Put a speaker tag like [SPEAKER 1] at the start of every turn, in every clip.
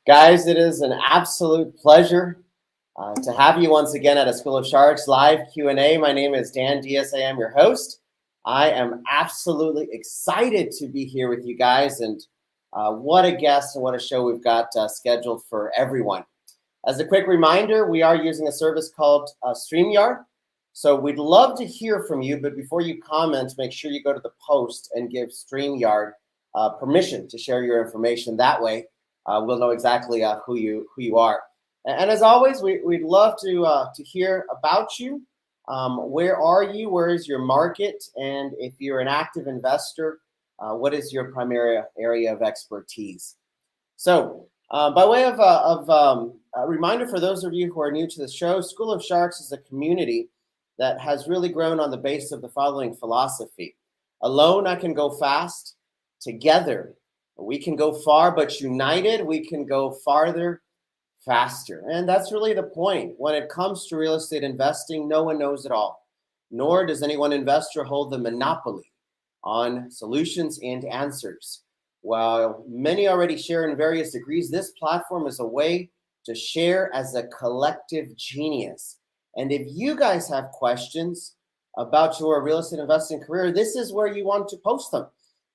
[SPEAKER 1] Guys, it is an absolute pleasure to have you once again at a School of Sharks live Q&A. My name is Dan Diaz. I am your host. I am absolutely excited to be here with you guys, and what a guest and what a show we've got scheduled for everyone. As a quick reminder, we are using a service called StreamYard. So we'd love to hear from you, but before you comment, make sure you go to the post and give StreamYard permission to share your information. That way, we'll know exactly who you are. And as always, we'd love to hear about you. Where are you? Where is your market? And if you're an active investor, what is your primary area of expertise? So, by way of a reminder for those of you who are new to the show, School of Sharks is a community that has really grown on the basis of the following philosophy. Alone, I can go fast. Together, we can go far, but united, we can go farther, faster. And that's really the point. When it comes to real estate investing, no one knows it all, nor does any one investor hold the monopoly on solutions and answers. While many already share in various degrees, this platform is a way to share as a collective genius. And if you guys have questions about your real estate investing career, this is where you want to post them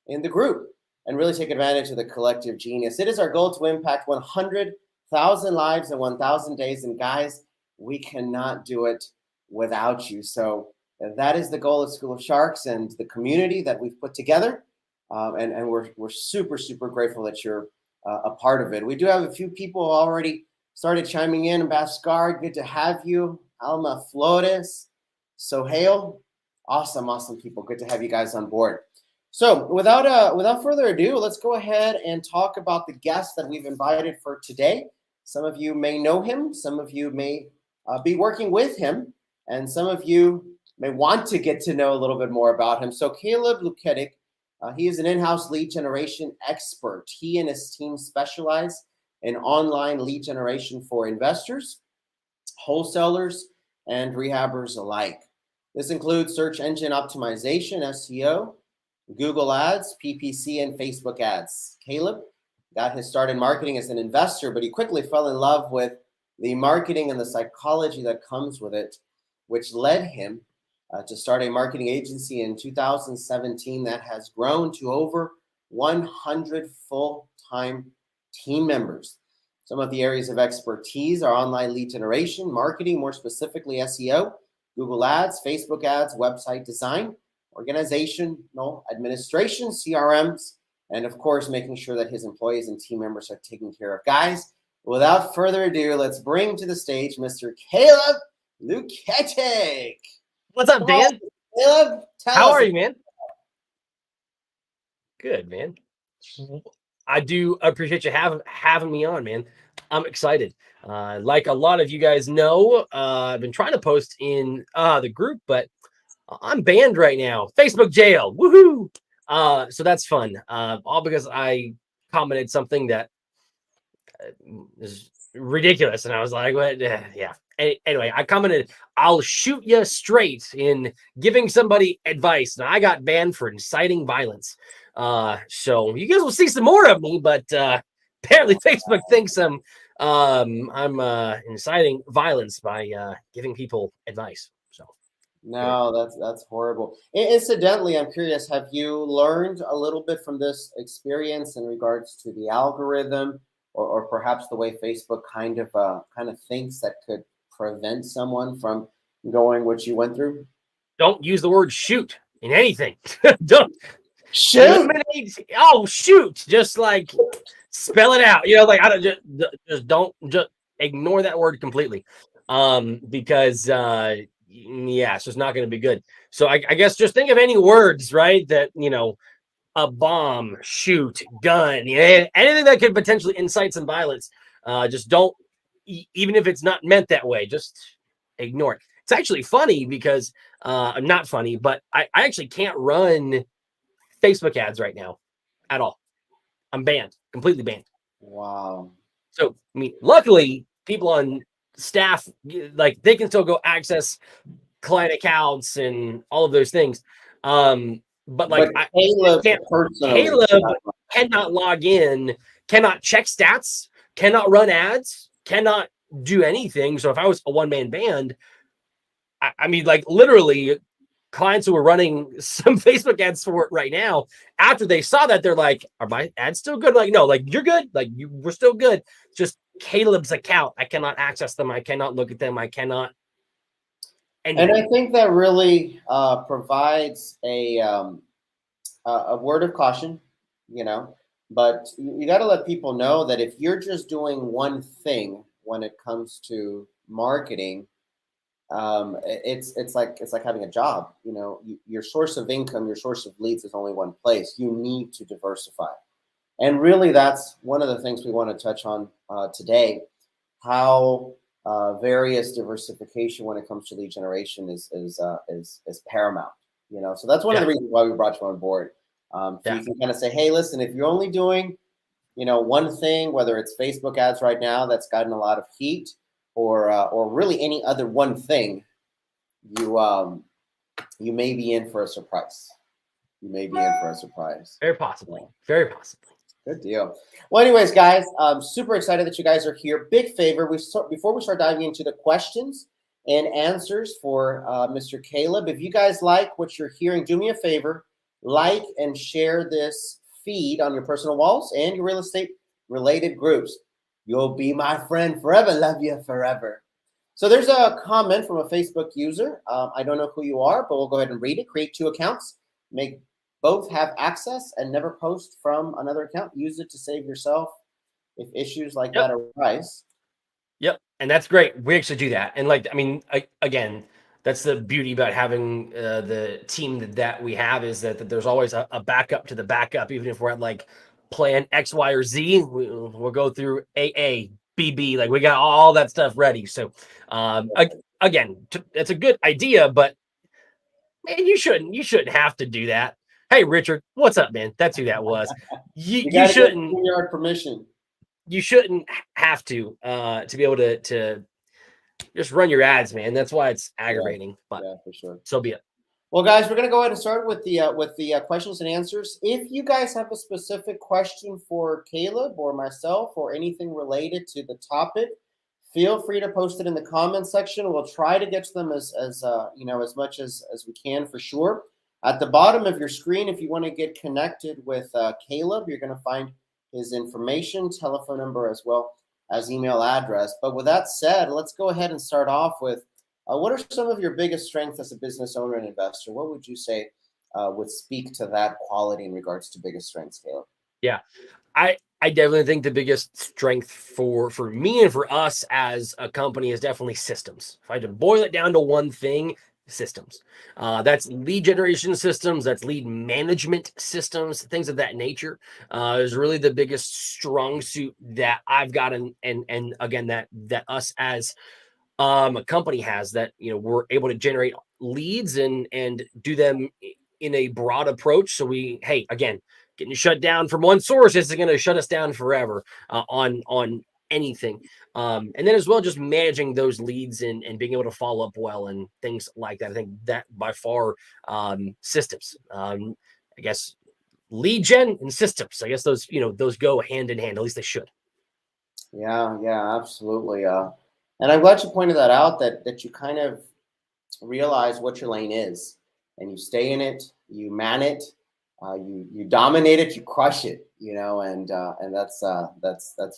[SPEAKER 1] in the group and really take advantage of the collective genius. It is our goal to impact 100,000 lives in 1,000 days. And guys, we cannot do it without you. So that is the goal of School of Sharks and the community that we've put together. And we're super, super grateful that you're a part of it. We do have a few people already started chiming in. Bascar, good to have you. Alma Flores, Sohail, awesome people. Good to have you guys on board. So without further ado, let's go ahead and talk about the guest that we've invited for today. Some of you may know him, some of you may be working with him, and some of you may want to get to know a little bit more about him. So Caleb Luketic, he is an in-house lead generation expert. He and his team specialize in online lead generation for investors, wholesalers, and rehabbers alike. This includes search engine optimization, SEO, Google ads, PPC, and Facebook ads. Caleb got his start in marketing as an investor, but he quickly fell in love with the marketing and the psychology that comes with it, which led him to start a marketing agency in 2017 that has grown to over 100 full-time team members. Some of the areas of expertise are online lead generation, marketing, more specifically SEO, Google ads, Facebook ads, website design, organizational administration, CRMs, and of course, making sure that his employees and team members are taken care of. Guys, without further ado, let's bring to the stage Mr. Caleb Luketic.
[SPEAKER 2] What's up, Dan?
[SPEAKER 1] Caleb,
[SPEAKER 2] how are you, man? Good, man. I do appreciate you having me on, man. I'm excited. Like a lot of you guys know, I've been trying to post in the group, but I'm banned right now. Facebook jail. Woohoo! So that's fun. All because I commented something that is ridiculous, and I was like, "What? Yeah." Anyway, I commented, "I'll shoot you straight" in giving somebody advice, and I got banned for inciting violence. So you guys will see some more of me, but apparently Facebook thinks I'm inciting violence by giving people advice. So
[SPEAKER 1] no, that's horrible. Incidentally, I'm curious, have you learned a little bit from this experience in regards to the algorithm, or perhaps the way Facebook kind of thinks that could prevent someone from going what you went through?
[SPEAKER 2] Don't use the word shoot in anything. Don't
[SPEAKER 1] shoot.
[SPEAKER 2] Oh, shoot. Just like spell it out. Like I don't just ignore that word completely. Because it's just not going to be good. So I guess just think of any words, right? That, a bomb, shoot, gun, anything that could potentially incite some violence. Just don't, even if it's not meant that way, just ignore it. It's actually funny because not funny, but I actually can't run Facebook ads right now at all. I'm banned, completely banned.
[SPEAKER 1] Wow.
[SPEAKER 2] So, luckily, people on staff, like, they can still go access client accounts and all of those things. But Caleb cannot log in, cannot check stats, cannot run ads, cannot do anything. So if I was a one-man band, I mean, like literally clients who are running some Facebook ads for it right now, after they saw that, they're like, are my ads still good? Like, no, like you're good. Like we're still good. Just Caleb's account. I cannot access them. I cannot look at them. I cannot.
[SPEAKER 1] And I think that really provides a word of caution, you know, but you got to let people know that if you're just doing one thing when it comes to marketing, it's like having a job. You know, your source of income, your source of leads is only one place. You need to diversify, and really, that's one of the things we want to touch on today. How various diversification when it comes to lead generation is paramount. You know, so that's one of the reasons why we brought you on board. So you can kind of say, hey, listen, if you're only doing, you know, one thing, whether it's Facebook ads right now that's gotten a lot of heat, or really any other one thing, you may be in for a surprise. You may be in for a surprise.
[SPEAKER 2] Very possibly. Very possibly.
[SPEAKER 1] Good deal. Well, anyways, guys, I'm super excited that you guys are here. Big favor, before we start diving into the questions and answers for Mr. Caleb, if you guys like what you're hearing, do me a favor, like and share this feed on your personal walls and your real estate related groups. You'll be my friend forever. Love you forever. So there's a comment from a Facebook user. I don't know who you are, but we'll go ahead and read it. Create 2 accounts. Make both have access and never post from another account. Use it to save yourself if issues like that arise.
[SPEAKER 2] Yep. And that's great. We actually do that. And like, I mean, again, that's the beauty about having the team that we have, is that there's always a backup to the backup. Even if we're at like plan X, Y, or Z, we'll go through AA, BB, like we got all that stuff ready. So again, it's a good idea, but man, you shouldn't have to do that. Hey, Richard, what's up, man? That's who that was. You shouldn't.
[SPEAKER 1] Get your permission.
[SPEAKER 2] You shouldn't have to be able to just run your ads, man. That's why it's aggravating. But
[SPEAKER 1] for sure.
[SPEAKER 2] So be it.
[SPEAKER 1] Well, guys, we're gonna go ahead and start with the questions and answers. If you guys have a specific question for Caleb or myself or anything related to the topic, feel free to post it in the comments section. We'll try to get to them as you know, as much as we can, for sure. At the bottom of your screen, if you want to get connected with Caleb, you're going to find his information, telephone number, as well as email address. But with that said, let's go ahead and start off with what are some of your biggest strengths as a business owner and investor? What would you say would speak to that quality in regards to biggest strengths, Caleb?
[SPEAKER 2] Yeah, I definitely think the biggest strength for me and for us as a company is definitely systems. If I had to boil it down to one thing, systems. That's lead generation systems, that's lead management systems, things of that nature. Is really the biggest strong suit that I've got, and again that us as a company has, that, you know, we're able to generate leads and do them in a broad approach. So hey, again, getting shut down from one source isn't going to shut us down forever on anything. And then as well, just managing those leads and being able to follow up well and things like that. I think that by far, systems, I guess lead gen and systems, I guess those go hand in hand, at least they should.
[SPEAKER 1] Yeah, absolutely. And I'm glad you pointed that out, that you kind of realize what your lane is and you stay in it, you man it, you dominate it, you crush it, you know, and that's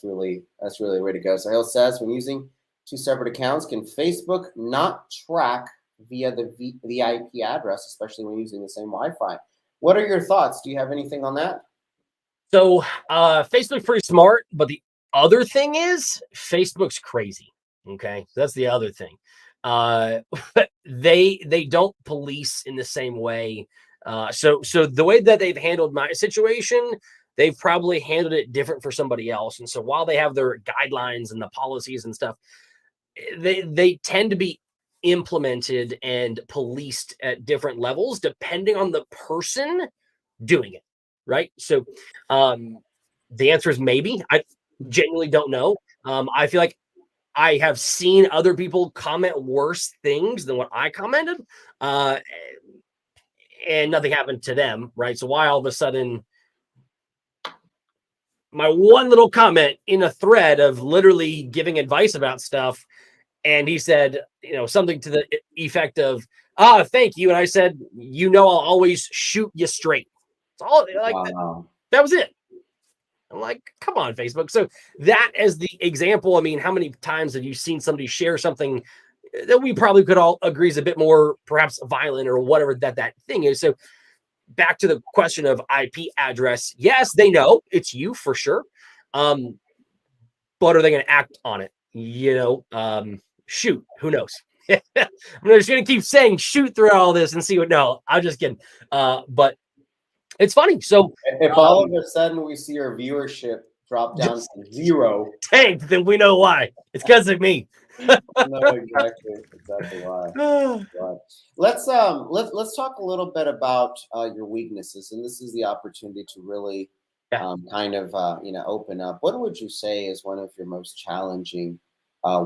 [SPEAKER 1] really the way to go. So Hill says, when using 2 separate accounts, can Facebook not track via the IP address, especially when using the same Wi-Fi? What are your thoughts? Do you have anything on that?
[SPEAKER 2] So Facebook's pretty smart, but the other thing is Facebook's crazy. Okay, so that's the other thing. They don't police in the same way. So the way that they've handled my situation, they've probably handled it different for somebody else. And so while they have their guidelines and the policies and stuff, they tend to be implemented and policed at different levels depending on the person doing it. Right. So the answer is maybe. I genuinely don't know. I feel like I have seen other people comment worse things than what I commented, and nothing happened to them, right? So why all of a sudden my one little comment in a thread of literally giving advice about stuff. And he said, something to the effect of, thank you. And I said, I'll always shoot you straight. It's all like
[SPEAKER 1] Wow.
[SPEAKER 2] that was it. I'm like, come on, Facebook. So that as the example, I mean, how many times have you seen somebody share something that we probably could all agree is a bit more perhaps violent or whatever that thing is? So back to the question of IP address. Yes, they know it's you for sure. But are they going to act on it? Shoot, who knows? I'm just going to keep saying shoot through all this and see what. No, I'm just kidding. But it's funny. So
[SPEAKER 1] if all of a sudden we see our viewership drop down to 0,
[SPEAKER 2] tanked, then we know why. It's because of me.
[SPEAKER 1] No, exactly why. Let's talk a little bit about your weaknesses, and this is the opportunity to really kind of open up. What would you say is one of your most challenging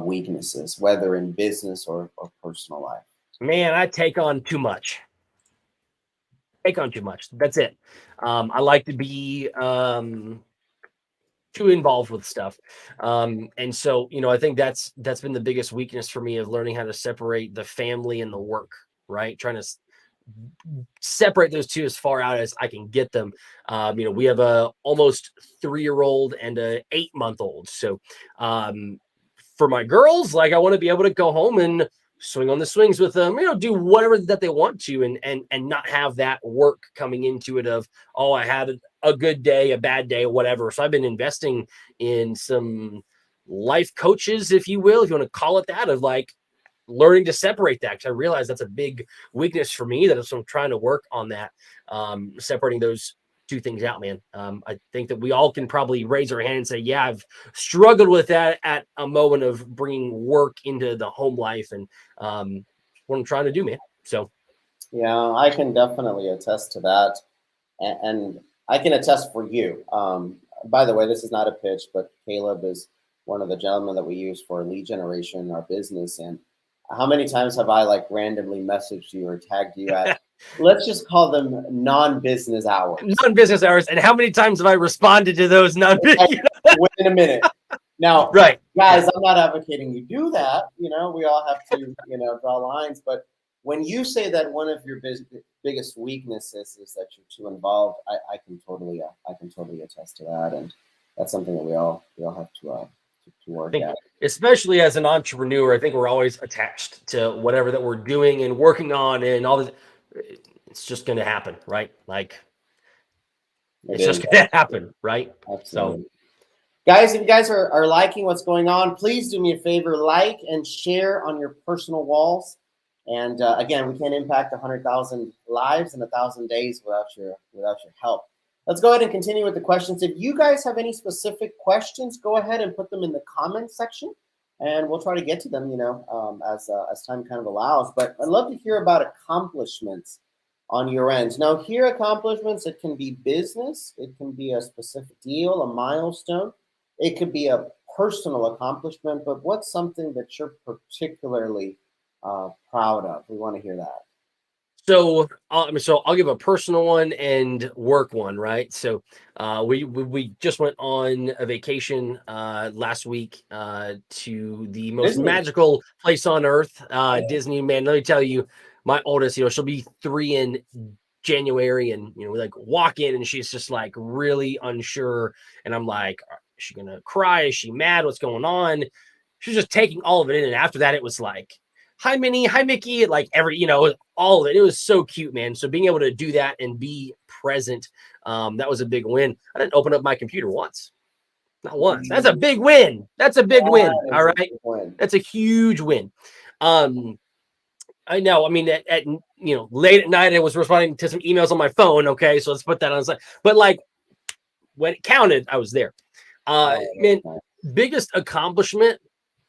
[SPEAKER 1] weaknesses, whether in business or personal life?
[SPEAKER 2] Man, I take on too much. That's it. I like to be too involved with stuff. And so, I think that's been the biggest weakness for me, of learning how to separate the family and the work, right? Trying to separate those two as far out as I can get them. We have a almost 3-year-old and a 8-month-old. So for my girls, like, I want to be able to go home and swing on the swings with them, do whatever that they want to, and not have that work coming into it of, oh, I had a good day, a bad day, whatever. So I've been investing in some life coaches, if you will, if you want to call it that, of like learning to separate that, because I realize that's a big weakness for me, that I'm trying to work on that, separating those two things out, man. I think that we all can probably raise our hand and say, yeah, I've struggled with that at a moment of bringing work into the home life, and what I'm trying to do, man. So
[SPEAKER 1] yeah, I can definitely attest to that, and I can attest for you. By the way, this is not a pitch, but Caleb is one of the gentlemen that we use for lead generation in our business. And how many times have I like randomly messaged you or tagged you at, let's just call them non-business hours?
[SPEAKER 2] Non-business hours. And how many times have I responded to those non-business?
[SPEAKER 1] Within a minute. Now,
[SPEAKER 2] right,
[SPEAKER 1] guys, I'm not advocating you do that. We all have to, draw lines. But when you say that one of your biggest weaknesses is that you're too involved, I can totally attest to that, and that's something that we all have to work at.
[SPEAKER 2] Especially as an entrepreneur, I think we're always attached to whatever that we're doing and working on, and all this. It's just going to happen, right? Like, it's just going to happen, right?
[SPEAKER 1] Absolutely. So, guys, if you guys are liking what's going on, please do me a favor, like and share on your personal walls. And again, we can't impact 100,000 lives in 1,000 days without your help. Let's go ahead and continue with the questions. If you guys have any specific questions, go ahead and put them in the comments section, and we'll try to get to them, as time kind of allows. But I'd love to hear about accomplishments on your end. Now, here accomplishments, it can be business, it can be a specific deal, a milestone, it could be a personal accomplishment, but what's something that you're particularly proud of? We want to hear that.
[SPEAKER 2] So I'll give a personal one and work one, right? So we just went on a vacation last week to the most
[SPEAKER 1] Disney.
[SPEAKER 2] Magical place on earth, Disney. Man, let me tell you, my oldest, she'll be 3 in January, and we like walk in and she's just like really unsure, and I'm like, is she gonna cry? Is she mad? What's going on? She's just taking all of it in, and after that, it was like, hi Minnie, hi Mickey, like all of it. It was so cute, man. So being able to do that and be present, that was a big win. I didn't open up my computer once. Not once. That's a big win. That's a big win. All right. That's a huge win. I know. I mean, at late at night, I was responding to some emails on my phone. Okay, so let's put that on the side. But like, when it counted, I was there. Man, biggest accomplishment,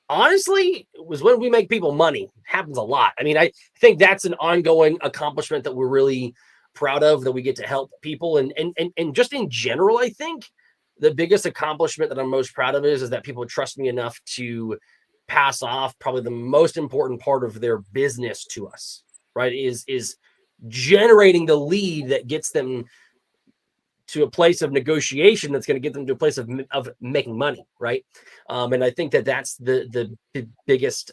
[SPEAKER 2] honestly, it was when we make people money. It happens a lot. I mean, I think that's an ongoing accomplishment that we're really proud of, that we get to help people. And just in general, I think the biggest accomplishment that I'm most proud of is that people trust me enough to pass off probably the most important part of their business to us, right? Is generating the lead that gets them to a place of negotiation that's going to get them to a place of making money, right? And I think that that's the biggest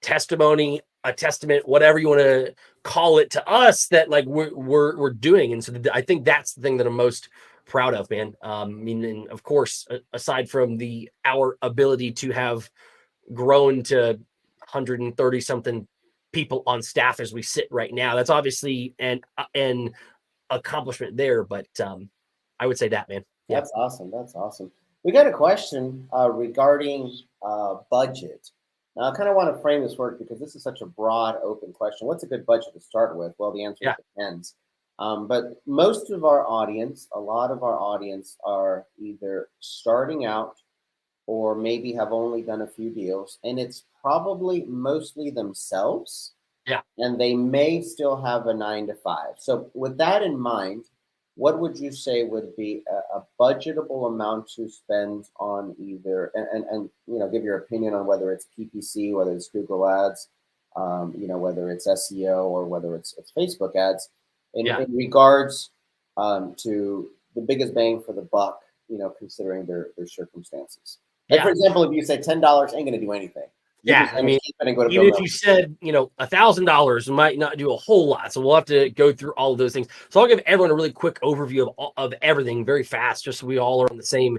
[SPEAKER 2] testimony, a testament, whatever you want to call it, to us, that like we're doing. And so I think that's the thing that I'm most proud of, man. I mean, and of course, aside from our ability to have grown to 130 something people on staff as we sit right now, that's obviously an accomplishment there. But I would say that, man. Yeah.
[SPEAKER 1] That's awesome. That's awesome. We got a question regarding budget. Now, I kind of want to frame this work because this is such a broad, open question. What's a good budget to start with? Well, the answer depends. But most of our audience, a lot of our audience, are either starting out or maybe have only done a few deals, and it's probably mostly themselves.
[SPEAKER 2] Yeah.
[SPEAKER 1] And they may still have a 9 to 5. So with that in mind, what would you say would be a budgetable amount to spend on either, and give your opinion on whether it's PPC, whether it's Google ads, whether it's SEO, or whether it's Facebook ads, in regards to the biggest bang for the buck, considering their circumstances. Like, for example, if you say $10 ain't going to do anything.
[SPEAKER 2] I mean, even if you said, $1,000 might not do a whole lot. So we'll have to go through all of those things. So I'll give everyone a really quick overview of everything very fast, just so we all are on the same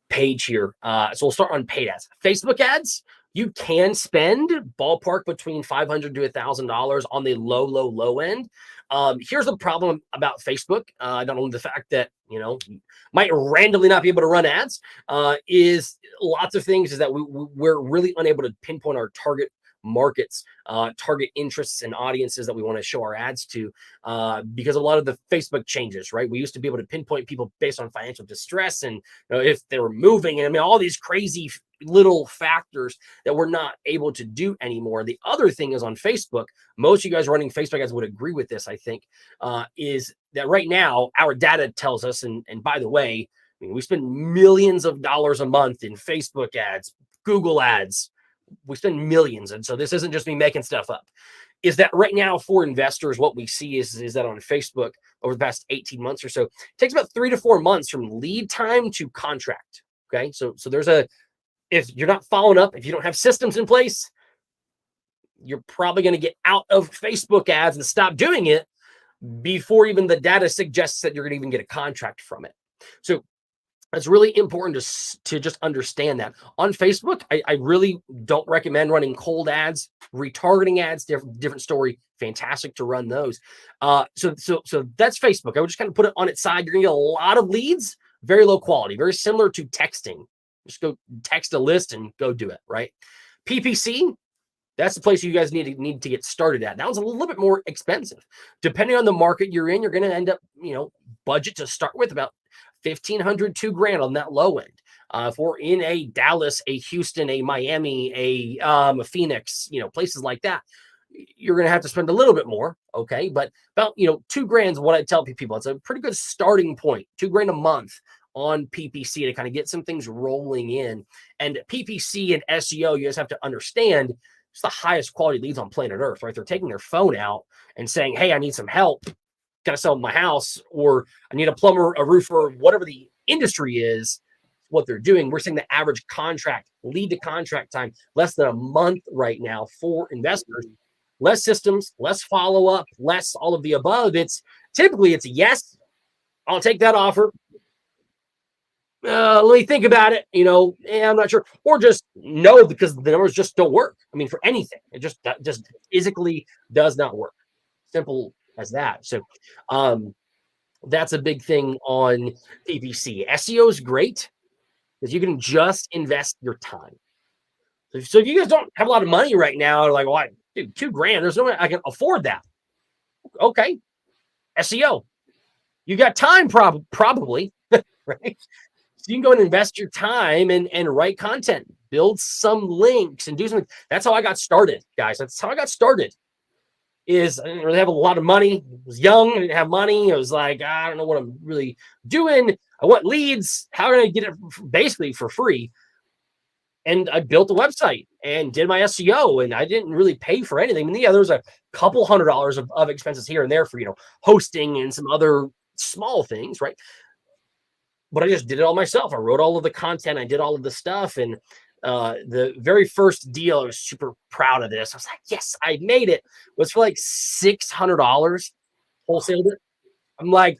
[SPEAKER 2] page here. So we'll start on paid ads. Facebook ads, you can spend ballpark between $500 to $1,000 on the low end. Here's the problem about Facebook. Not only the fact that, might randomly not be able to run ads, is lots of things, is that we're really unable to pinpoint our target markets, target interests and audiences that we want to show our ads to, because a lot of the Facebook changes, right? We used to be able to pinpoint people based on financial distress and if they were moving, and I mean, all these crazy little factors that we're not able to do anymore. The other thing is, on Facebook, most of you guys running Facebook ads would agree with this, I think, is that right now our data tells us, and by the way, I mean, we spend millions of dollars a month in Facebook ads, Google ads. We spend millions. And so this isn't just me making stuff up. Is that right now for investors, what we see is that on Facebook over the past 18 months or so, it takes about 3 to 4 months from lead time to contract. Okay. So there's if you're not following up, if you don't have systems in place, you're probably going to get out of Facebook ads and stop doing it before even the data suggests that you're going to even get a contract from it. So it's really important to just understand that. On Facebook, I really don't recommend running cold ads. Retargeting ads, different story. Fantastic to run those. So that's Facebook. I would just kind of put it on its side. You're gonna get a lot of leads, very low quality, very similar to texting. Just go text a list and go do it, right? PPC, that's the place you guys need to get started at. That one's a little bit more expensive. Depending on the market you're in, you're going to end up, budget to start with about $1,500, $2,000 on that low end. If we're in a Dallas, a Houston, a Miami, a Phoenix, places like that, you're going to have to spend a little bit more. Okay. But about, $2,000 is what I tell people. It's a pretty good starting point, $2,000 a month on PPC to kind of get some things rolling in. And PPC and SEO, you guys have to understand, it's the highest quality leads on planet Earth, right? They're taking their phone out and saying, hey, I need some help. Got to sell my house, or I need a plumber, a roofer, whatever the industry is, what they're doing. We're seeing the average lead to contract time, less than a month right now for investors. Less systems, less follow-up, less all of the above. It's typically a yes, I'll take that offer. Let me think about it. I'm not sure, or just no, because the numbers just don't work. I mean, for anything, it just physically does not work. Simple as that. So, that's a big thing on PPC. SEO is great because you can just invest your time. So if you guys don't have a lot of money right now, like, well, dude, $2,000, there's no way I can afford that. Okay, SEO, you got time, probably, right? So you can go and invest your time and write content, build some links, and do something. That's how I got started, guys. That's how I got started. I didn't really have a lot of money. I was young. I didn't have money. I was like, I don't know what I'm really doing. I want leads. How can I get it basically for free? and I built a website and did my SEO, and I didn't really pay for anything. I mean, yeah, there was a couple $100 of expenses here and there for, hosting and some other small things, right? But I just did it all myself. I wrote all of the content. I did all of the stuff. And the very first deal, I was super proud of this. I was like, yes, I made it. It was for like $600, wholesaled it. I'm like,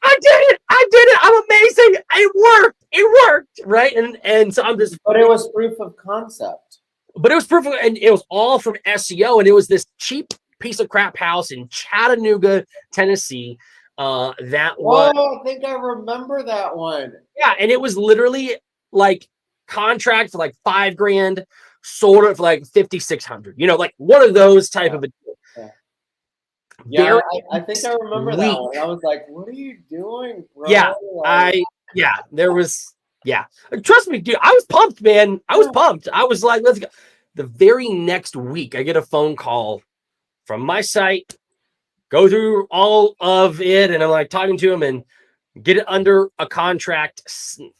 [SPEAKER 2] I did it. I did it. I'm amazing. It worked. It worked. Right. And so I'm just.
[SPEAKER 1] But it was proof of concept.
[SPEAKER 2] But it was proof of, and it was all from SEO. And it was this cheap piece of crap house in Chattanooga, Tennessee. That was.
[SPEAKER 1] Oh, I think I remember that one.
[SPEAKER 2] Yeah. And it was literally like contract for like $5,000, sold it for like 5,600. Like one of those type of a deal.
[SPEAKER 1] Yeah, I think I remember that one. I was like, what are you doing, bro?
[SPEAKER 2] Yeah, trust me, dude. I was pumped, man. I was pumped. I was like, let's go. The very next week, I get a phone call from my site, go through all of it, and I'm like talking to him and get it under a contract,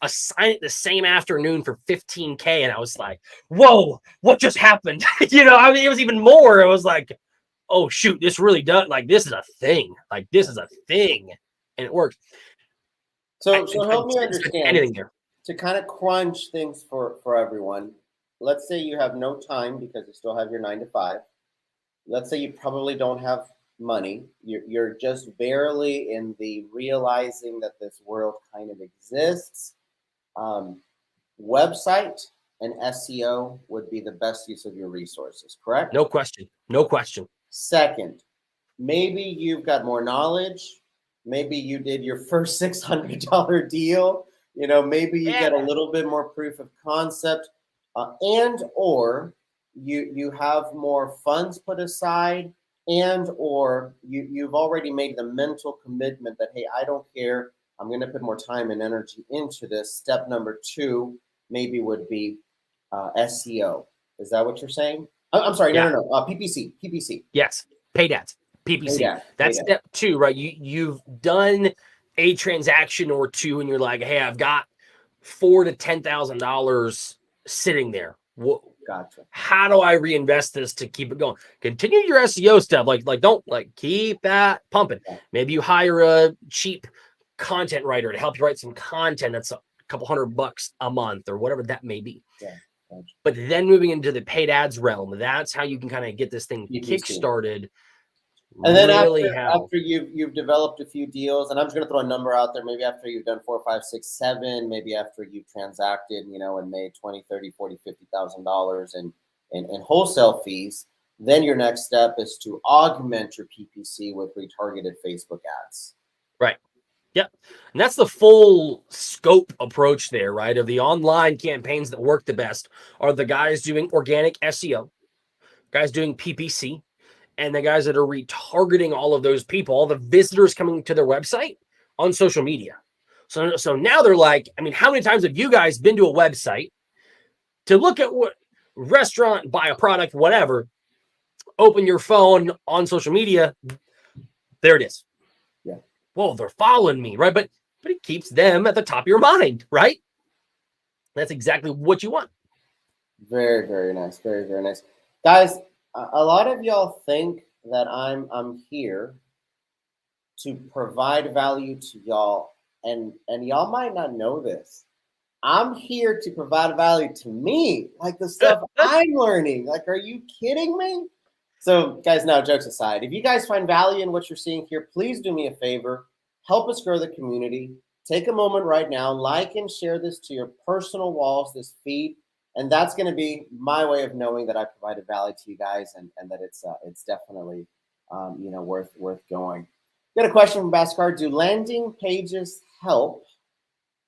[SPEAKER 2] assign it the same afternoon for $15,000. And I was like, whoa, what just happened? I mean, it was even more. I was like, oh shoot, this really does, like, this is a thing. Like, this is a thing, and it works.
[SPEAKER 1] So help me understand, to kind of crunch things for everyone. Let's say you have no time because you still have your 9 to 5. Let's say you probably don't have money. You're just barely in the realizing that this world kind of exists. Website and SEO would be the best use of your resources, correct?
[SPEAKER 2] No question. No question.
[SPEAKER 1] Second, maybe you've got more knowledge. Maybe you did your first $600 deal. Maybe you get a little bit more proof of concept, and or you have more funds put aside, and or you've already made the mental commitment that, hey, I don't care. I'm going to put more time and energy into this. Step number 2 maybe would be SEO. Is that what you're saying? I'm sorry.
[SPEAKER 2] Yeah.
[SPEAKER 1] No. PPC.
[SPEAKER 2] Yes. Paid ads. PPC. That's step 2, right? You've done a transaction or two, and you're like, hey, I've got $4,000 to $10,000 sitting there.
[SPEAKER 1] Gotcha.
[SPEAKER 2] How do I reinvest this to keep it going? Continue your SEO stuff. Like don't keep that pumping. Maybe you hire a cheap content writer to help you write some content that's a couple $100 a month or whatever that may be.
[SPEAKER 1] Yeah. Gotcha.
[SPEAKER 2] But then moving into the paid ads realm, that's how you can kind of get this thing kick-started.
[SPEAKER 1] And then after you've developed a few deals, and I'm just going to throw a number out there, maybe after you've done 4, 5, 6, 7, maybe after you've transacted, and made $20,000, $30,000, $40,000, $50,000 in wholesale fees, then your next step is to augment your PPC with retargeted Facebook ads.
[SPEAKER 2] Right. Yep. And that's the full scope approach there, right? Of the online campaigns that work the best are the guys doing organic SEO, guys doing PPC, and the guys that are retargeting all of those people, all the visitors coming to their website on social media. So now they're like, I mean, how many times have you guys been to a website to look at what restaurant, buy a product, whatever, open your phone on social media, there it is.
[SPEAKER 1] Yeah.
[SPEAKER 2] Well, they're following me, right? But it keeps them at the top of your mind, right? That's exactly what you want.
[SPEAKER 1] Very, very nice. Very, very nice. Guys, a lot of y'all think that I'm here to provide value to y'all, and y'all might not know this. I'm here to provide value to me, like the stuff I'm learning. Like, are you kidding me? So, guys, now jokes aside, if you guys find value in what you're seeing here, please do me a favor. Help us grow the community. Take a moment right now, like and share this to your personal walls, this feed. And that's going to be my way of knowing that I provided value to you guys, and that it's definitely worth going. Got a question from Bhaskar. Do landing pages help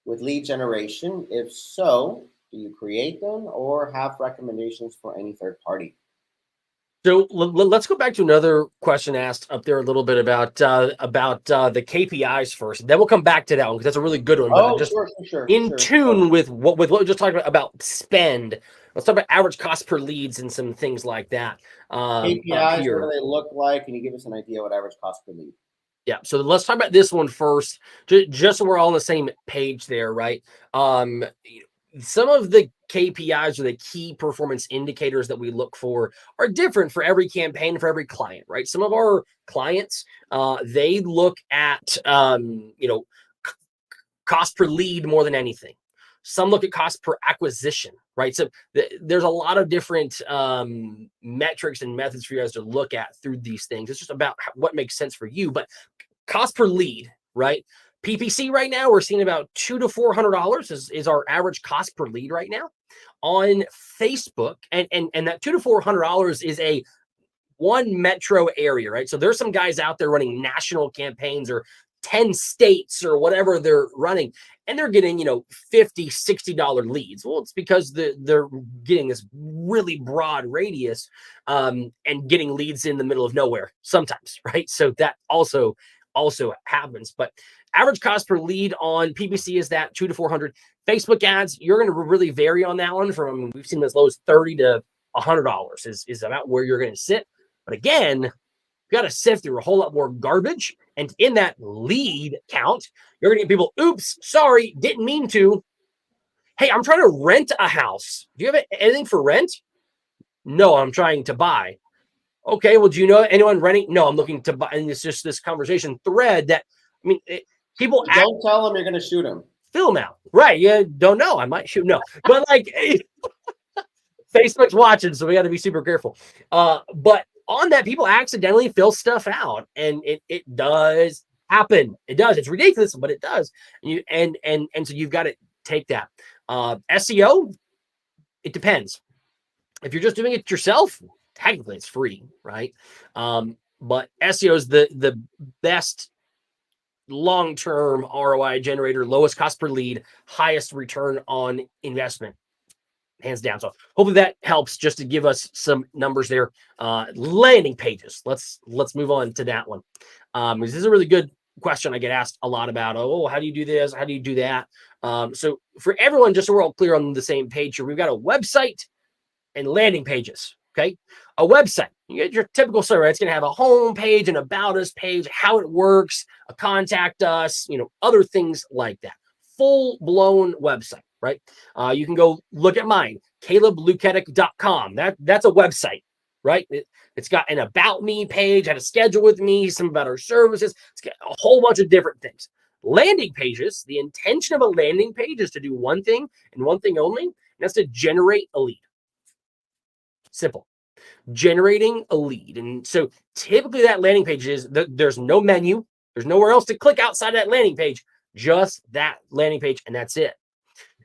[SPEAKER 1] with lead generation? If so, do you create them or have recommendations for any third party?
[SPEAKER 2] So let's go back to another question asked up there a little bit about the KPIs first. Then we'll come back to that one because that's a really good one.
[SPEAKER 1] Oh,
[SPEAKER 2] just
[SPEAKER 1] sure.
[SPEAKER 2] Tune with what we just talked about spend. Let's talk about average cost per leads and some things like that.
[SPEAKER 1] KPIs, what do they look like? Can you give us an idea what average cost per lead?
[SPEAKER 2] Yeah, so let's talk about this one first, just so we're all on the same page there, right? some of the KPIs or the key performance indicators that we look for are different for every campaign, for every client, right? Some of our clients, they look at, cost per lead more than anything. Some look at cost per acquisition, right? So there's a lot of different metrics and methods for you guys to look at through these things. It's just about what makes sense for you. But cost per lead, right? PPC right now, we're seeing about $200 to $400 is our average cost per lead right now on Facebook. And that $200 to $400 is a one metro area, right? So there's some guys out there running national campaigns or 10 states or whatever they're running, and they're getting, $50, $60 leads. Well, it's because they're getting this really broad radius and getting leads in the middle of nowhere sometimes, right? So that also happens. But average cost per lead on PPC is that $200 to $400. Facebook ads, you're going to really vary on that one. From we've seen as low as $30 to $100 is about where you're going to sit. But again, you got to sift through a whole lot more garbage. And in that lead count, you're going to get people, oops, sorry, didn't mean to. Hey, I'm trying to rent a house. Do you have anything for rent? No, I'm trying to buy. Okay, well, do you know anyone renting? No, I'm looking to buy. And it's just this conversation thread that, people
[SPEAKER 1] don't tell them you're going to shoot them.
[SPEAKER 2] Film out. Right. You don't know. I might shoot. No, but Facebook's watching, so we got to be super careful. But on that, people accidentally fill stuff out, and it does happen. It does. It's ridiculous, but it does. And so you've got to take that. SEO, it depends. If you're just doing it yourself, technically it's free, right? But SEO is the best long-term ROI generator, lowest cost per lead, highest return on investment, hands down. So hopefully that helps just to give us some numbers there. Landing pages. Let's move on to that one. This is a really good question I get asked a lot about. Oh, how do you do this? How do you do that? So for everyone, just so we're all clear on the same page here, we've got a website and landing pages. Okay. A website, you get your typical server. It's going to have a home page, an about us page, how it works, a contact us, other things like that. Full blown website, right? You can go look at mine, calebluketic.com. That's a website, right? It's got an about me page, how to schedule with me, some about our services. It's got a whole bunch of different things. Landing pages, the intention of a landing page is to do one thing and one thing only, and that's to generate a lead. Simple. Generating a lead. And so typically that landing page is there's no menu, there's nowhere else to click outside that landing page, just that landing page, and that's it.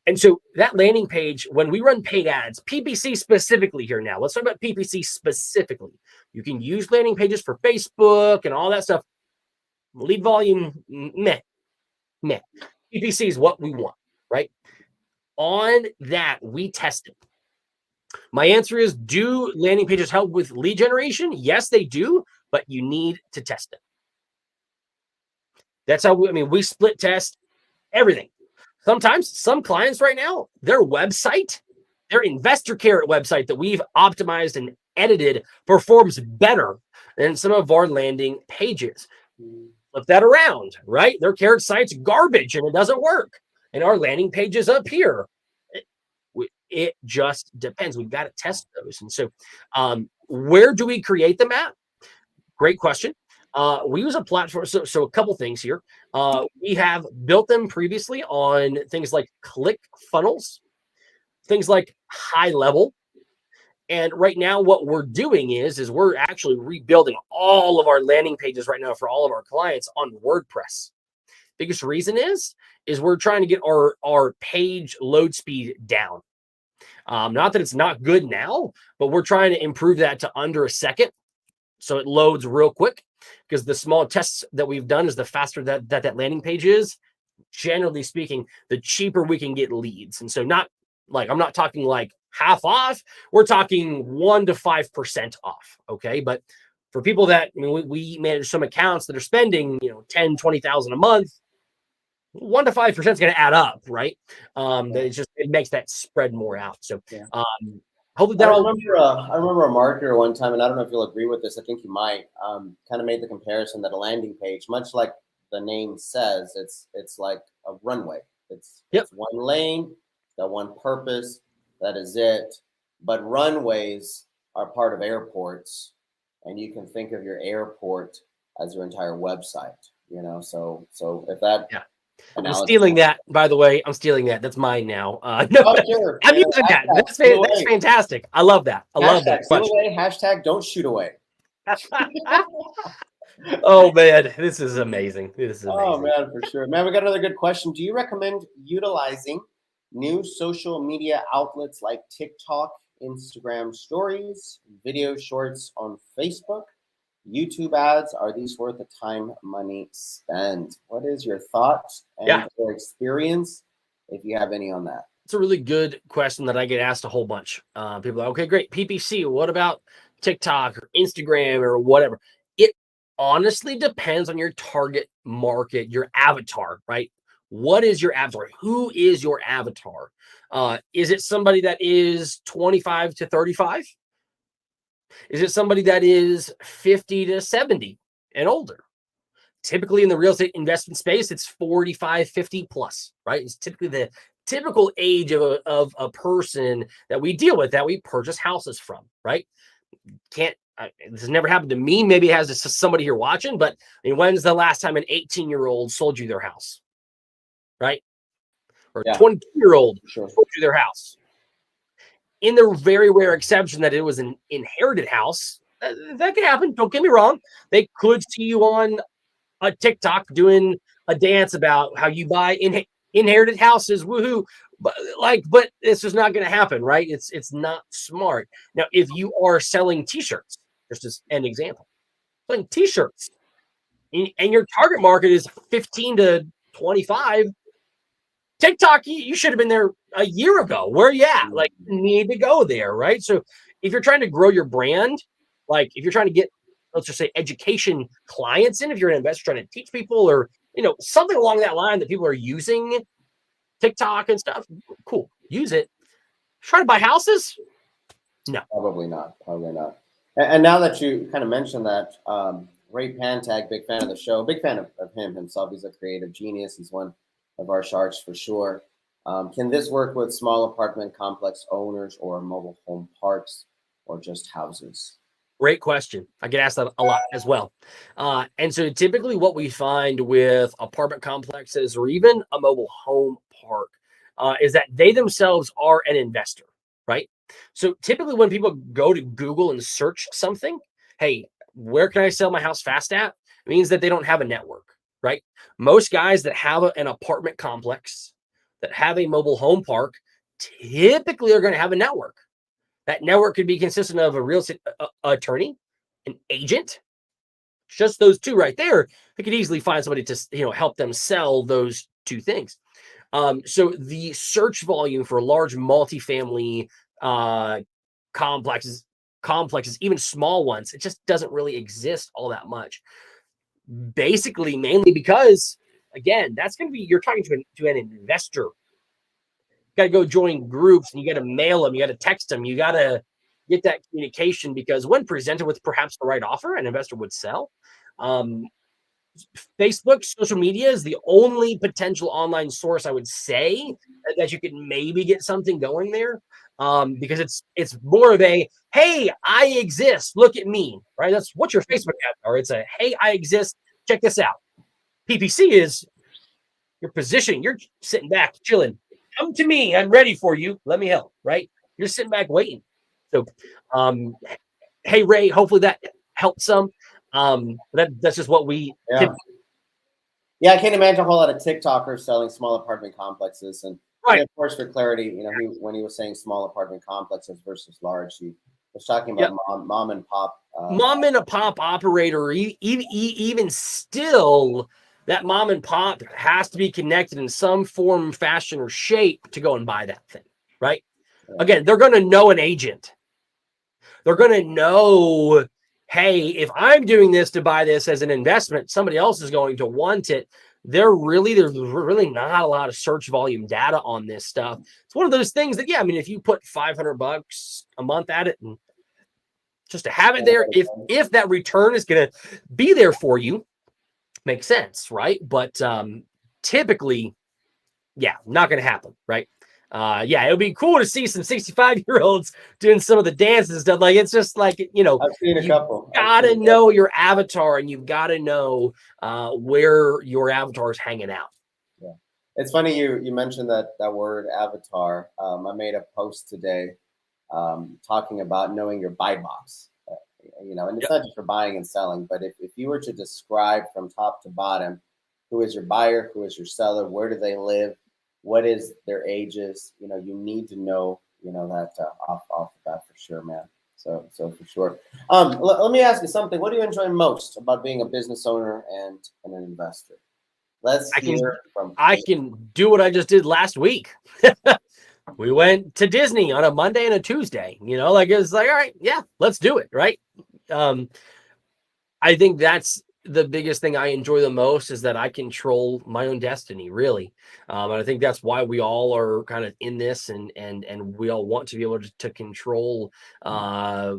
[SPEAKER 2] And so that landing page, when we run paid ads, PPC specifically here now, let's talk about PPC specifically. You can use landing pages for Facebook and all that stuff. Lead volume, meh. PPC is what we want, right? On that, we test it. My answer is, do landing pages help with lead generation? Yes, they do, but you need to test it. That's how we split test everything. Sometimes some clients right now, their website, their investor carrot website that we've optimized and edited performs better than some of our landing pages. Flip that around, right? Their carrot site's garbage and it doesn't work. And our landing page is up here. It just depends. We've got to test those. And so where do we create them at? Great question. We use a platform. So a couple things here. We have built them previously on things like ClickFunnels, things like High Level. And right now what we're doing is we're actually rebuilding all of our landing pages right now for all of our clients on WordPress. Biggest reason is we're trying to get our page load speed down. Not that it's not good now, but we're trying to improve that to under a second. So it loads real quick, because the small tests that we've done is the faster that landing page is, generally speaking, the cheaper we can get leads. And so I'm not talking like half off. We're talking 1% to 5% off. Okay. But for people that, we manage some accounts that are spending, 10, 20,000 a month, 1% to 5% is going to add up, right? It makes that spread more out. So, hopefully that
[SPEAKER 1] I remember a marketer one time, and I don't know if you'll agree with this. I think you might. Kind of made the comparison that a landing page, much like the name says, it's like a runway. It's one lane. that one purpose, that is it. But runways are part of airports, and you can think of your airport as your entire website. So if that
[SPEAKER 2] Yeah. I'm
[SPEAKER 1] analogy.
[SPEAKER 2] stealing that, by the way. I'm stealing that. That's mine now. No,
[SPEAKER 1] Oh, sure.
[SPEAKER 2] I'm using that.
[SPEAKER 1] Hashtag
[SPEAKER 2] That's
[SPEAKER 1] steal
[SPEAKER 2] that's
[SPEAKER 1] away.
[SPEAKER 2] fantastic. I love that. I love that
[SPEAKER 1] Hashtag steal
[SPEAKER 2] question.
[SPEAKER 1] away. Hashtag don't shoot away.
[SPEAKER 2] Oh man, this is amazing. This is
[SPEAKER 1] Oh
[SPEAKER 2] amazing.
[SPEAKER 1] man, for sure. Man, we got another good question. Do you recommend utilizing new social media outlets like TikTok, Instagram stories, video shorts on Facebook, YouTube ads? Are these worth the time, money spent? What is your thoughts
[SPEAKER 2] Yeah.
[SPEAKER 1] and or experience, if you have any on that?
[SPEAKER 2] It's a really good question that I get asked a whole bunch. People are like, okay, great. PPC. What about TikTok or Instagram or whatever? It honestly depends on your target market, your avatar, right? What is your avatar? Who is your avatar? Is it somebody that is 25 to 35? Is it somebody that is 50 to 70 and older? Typically in the real estate investment space, it's 45, 50 plus, right? It's typically the typical age of a person that we deal with, that we purchase houses from, right? This has never happened to me. Maybe it has to somebody here watching, but I mean, when's the last time an 18-year-old sold you their house, right? Or a
[SPEAKER 1] Yeah,
[SPEAKER 2] 22-year-old
[SPEAKER 1] sure.
[SPEAKER 2] sold you their house? In the very rare exception that it was an inherited house, that could happen. Don't get me wrong. They could see you on a TikTok doing a dance about how you buy inherited houses. Woohoo. But this is not going to happen, right? It's not smart. Now, if you are selling t-shirts, just as an example, selling t-shirts and your target market is 15 to 25, TikTok, you should have been there a year ago. Where you at? Like, you need to go there, right? So if you're trying to grow your brand, like if you're trying to get, let's just say, education clients in, if you're an investor trying to teach people, or something along that line that people are using TikTok and stuff, cool, use it. Try to buy houses? No.
[SPEAKER 1] Probably not. Probably not. And now that you kind of mentioned that, Ray Pantag, big fan of the show, big fan of him himself. He's a creative genius. He's one of our sharks for sure. Can this work with small apartment complex owners or mobile home parks or just houses?
[SPEAKER 2] Great question. I get asked that a lot as well. And so typically what we find with apartment complexes or even a mobile home park is that they themselves are an investor, right? So typically when people go to Google and search something, hey, where can I sell my house fast at? It means that they don't have a network, right? Most guys that have an apartment complex, that have a mobile home park, typically are going to have a network. That network could be consistent of a real estate attorney, an agent, just those two right there. They could easily find somebody to help them sell those two things. So the search volume for large multifamily complexes, even small ones, it just doesn't really exist all that much. Basically, mainly because, again, that's going to be, you're talking to an investor. Got to go join groups and you got to mail them, you got to text them, you got to get that communication, because when presented with perhaps the right offer, an investor would sell. Facebook, social media is the only potential online source I would say that you could maybe get something going there, because it's more of a, hey, I exist, look at me, right? That's what your Facebook avatar. It's a, hey, I exist, check this out. PPC is your position. You're sitting back, chilling. Come to me. I'm ready for you. Let me help. Right? You're sitting back waiting. So, hey Ray, hopefully that helped some. That's just what we
[SPEAKER 1] Yeah. Yeah, I can't imagine a whole lot of TikTokers selling small apartment complexes. And
[SPEAKER 2] right.
[SPEAKER 1] of course, for clarity, when he was saying small apartment complexes versus large, he was talking about mom and pop.
[SPEAKER 2] Mom and a pop operator, even still, that mom and pop has to be connected in some form, fashion, or shape to go and buy that thing, right?
[SPEAKER 1] Yeah.
[SPEAKER 2] Again, they're going to know an agent. They're going to know, hey, if I'm doing this to buy this as an investment, somebody else is going to want it. There's really not a lot of search volume data on this stuff. It's one of those things that, if you put $500 a month at it and just to have it there, if that return is going to be there for you, makes sense, right? But typically, not going to happen, right? Yeah, it would be cool to see some 65-year-olds doing some of the dances and stuff. Like, it's just like,
[SPEAKER 1] I've seen a
[SPEAKER 2] you
[SPEAKER 1] couple.
[SPEAKER 2] gotta know your avatar, and you've got to know where your avatar is hanging out.
[SPEAKER 1] Yeah, it's funny you mentioned that word avatar. I made a post today talking about knowing your buy box. And it's
[SPEAKER 2] Yep.
[SPEAKER 1] not just for buying and selling, but if you were to describe from top to bottom, who is your buyer, who is your seller, where do they live, what is their ages, you need to know, that off the bat for sure, man. So for sure. Let me ask you something. What do you enjoy most about being a business owner and an investor? Let's
[SPEAKER 2] I can
[SPEAKER 1] hear from
[SPEAKER 2] I
[SPEAKER 1] Caleb.
[SPEAKER 2] can do what I just did last week. We went to Disney on a Monday and a Tuesday. Like, it was like, all right, yeah, let's do it, right? Um, I think that's the biggest thing I enjoy the most, is that I control my own destiny, really. And I think that's why we all are kind of in this, and we all want to be able to control our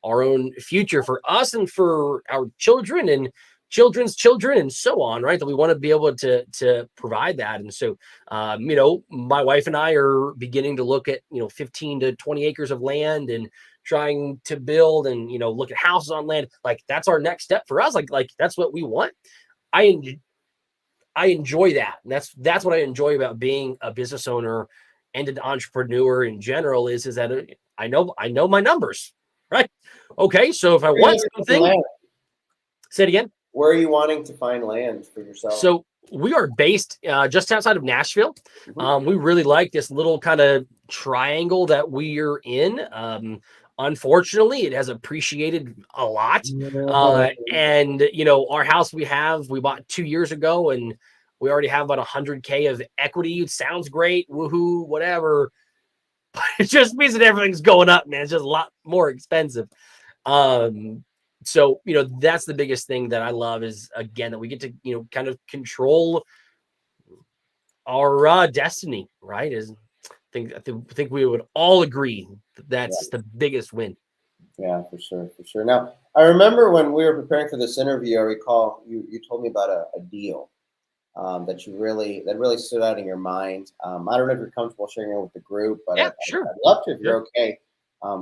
[SPEAKER 2] own future for us and for our children and children's children and so on, right? That we want to be able to provide that. And so, my wife and I are beginning to look at 15 to 20 acres of land, and trying to build and look at houses on land. Like, that's our next step for us. Like that's what we want. I enjoy that, and that's what I enjoy about being a business owner and an entrepreneur in general, is that I know my numbers, right? Okay, so if I
[SPEAKER 1] Where are you
[SPEAKER 2] want
[SPEAKER 1] looking to find
[SPEAKER 2] something,
[SPEAKER 1] land?
[SPEAKER 2] say it again.
[SPEAKER 1] Where are you wanting to find land for yourself?
[SPEAKER 2] So we are based just outside of Nashville.
[SPEAKER 1] Mhm.
[SPEAKER 2] We really like this little kind of triangle that we're in. Unfortunately, it has appreciated a lot. And our house we bought 2 years ago, and we already have about 100K of equity. It sounds great, woohoo, whatever. But it just means that everything's going up, man. It's just a lot more expensive. Um, so that's the biggest thing that I love, is again that we get to kind of control our destiny, right? I think we would all agree that that's
[SPEAKER 1] Yeah,
[SPEAKER 2] the biggest win.
[SPEAKER 1] yeah, for sure, for sure. Now, I remember when we were preparing for this interview, I recall you told me about a deal that really stood out in your mind. I don't know if you're comfortable sharing it with the group, but
[SPEAKER 2] Yeah, sure.
[SPEAKER 1] I'd love to if
[SPEAKER 2] Yeah,
[SPEAKER 1] you're okay.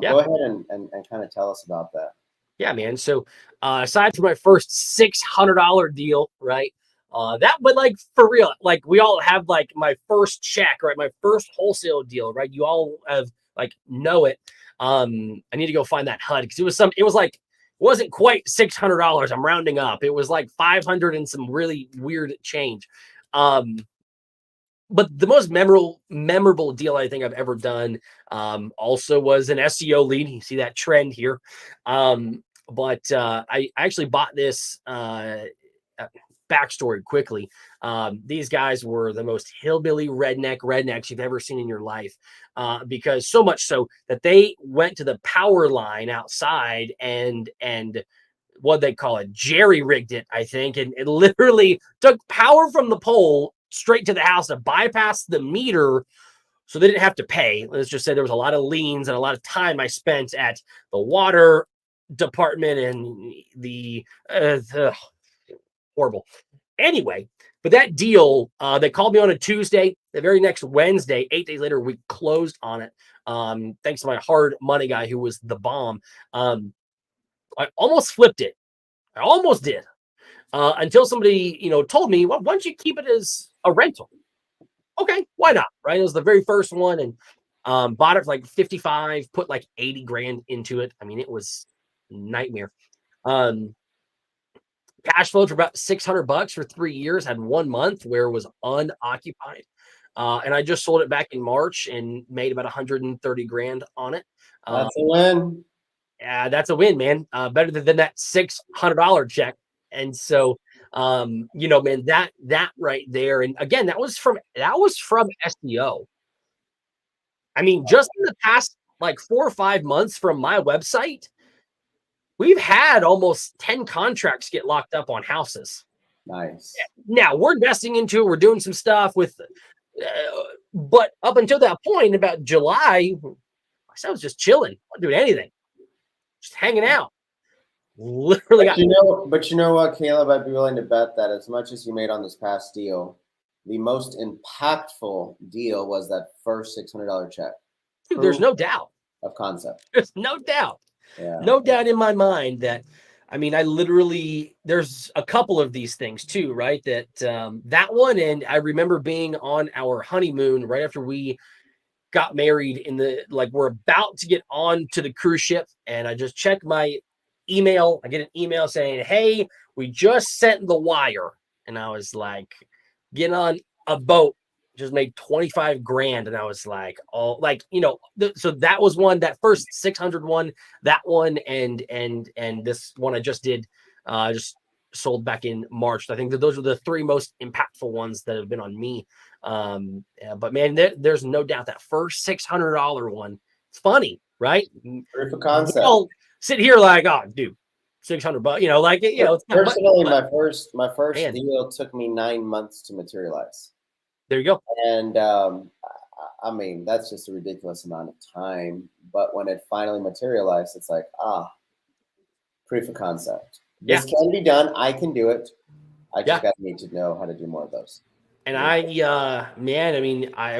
[SPEAKER 2] yeah,
[SPEAKER 1] Go ahead and kind of tell us about that.
[SPEAKER 2] yeah, man. So aside from my first $600 deal, right? But like, for real, like, we all have like my first check, right? My first wholesale deal, right? You all have like know it. I need to go find that HUD, because it was like, it wasn't quite $600. I'm rounding up. It was like 500 and some really weird change. Um, but the most memorable deal I think I've ever done also was an SEO lead. You see that trend here. But I actually bought this backstory quickly. These guys were the most hillbilly rednecks you've ever seen in your life, because so much so that they went to the power line outside and what they call it, jerry rigged it, I think, and it literally took power from the pole straight to the house to bypass the meter, so they didn't have to pay. Let's just say there was a lot of liens and a lot of time I spent at the water department and the horrible. Anyway, but that deal, they called me on a Tuesday. The very next Wednesday, 8 days later, we closed on it. Thanks to my hard money guy, who was the bomb. I almost flipped it. I almost did. Until somebody, told me, well, why don't you keep it as a rental? Okay, why not? Right? It was the very first one, and bought it for like 55, put like 80 grand into it. I mean, it was nightmare. Um, Cash flowed for about $600 for 3 years, had 1 month where it was unoccupied. And I just sold it back in March and made about 130 grand on it. Uh,
[SPEAKER 1] That's a win.
[SPEAKER 2] yeah, that's a win, man. Better than that $600 check. And so, man, that right there, and again, that was from SEO. I mean, just in the past like 4 or 5 months from my website, we've had almost 10 contracts get locked up on houses.
[SPEAKER 1] Nice.
[SPEAKER 2] Now we're investing into it. We're doing some stuff with, but up until that point, about July, I was just chilling, not doing anything, just hanging out. Literally
[SPEAKER 1] But
[SPEAKER 2] got
[SPEAKER 1] you know what, Caleb, I'd be willing to bet that as much as you made on this past deal, the most impactful deal was that first $600 check.
[SPEAKER 2] Dude, there's no doubt.
[SPEAKER 1] Of concept.
[SPEAKER 2] There's no doubt.
[SPEAKER 1] Yeah.
[SPEAKER 2] No doubt in my mind that, I mean, I literally, there's a couple of these things too, right? That one, and I remember being on our honeymoon right after we got married we're about to get on to the cruise ship, and I just checked my email. I get an email saying, hey, we just sent the wire. And I was like, get on a boat, just made 25 grand. And I was like, oh, like, so that was one, that first 600 one, that one. And this one I just did, just sold back in March. I think that those are the three most impactful ones that have been on me. But man, there's no doubt that first $600 one, it's funny, right?
[SPEAKER 1] Proof of concept.
[SPEAKER 2] We don't sit here like, oh, dude, $600,
[SPEAKER 1] Personally, my first deal took me 9 months to materialize.
[SPEAKER 2] There you go.
[SPEAKER 1] And I mean, that's just a ridiculous amount of time. But when it finally materialized, it's like, proof of concept. This can be done. I can do it. I just got to need to know how to do more of those.
[SPEAKER 2] And I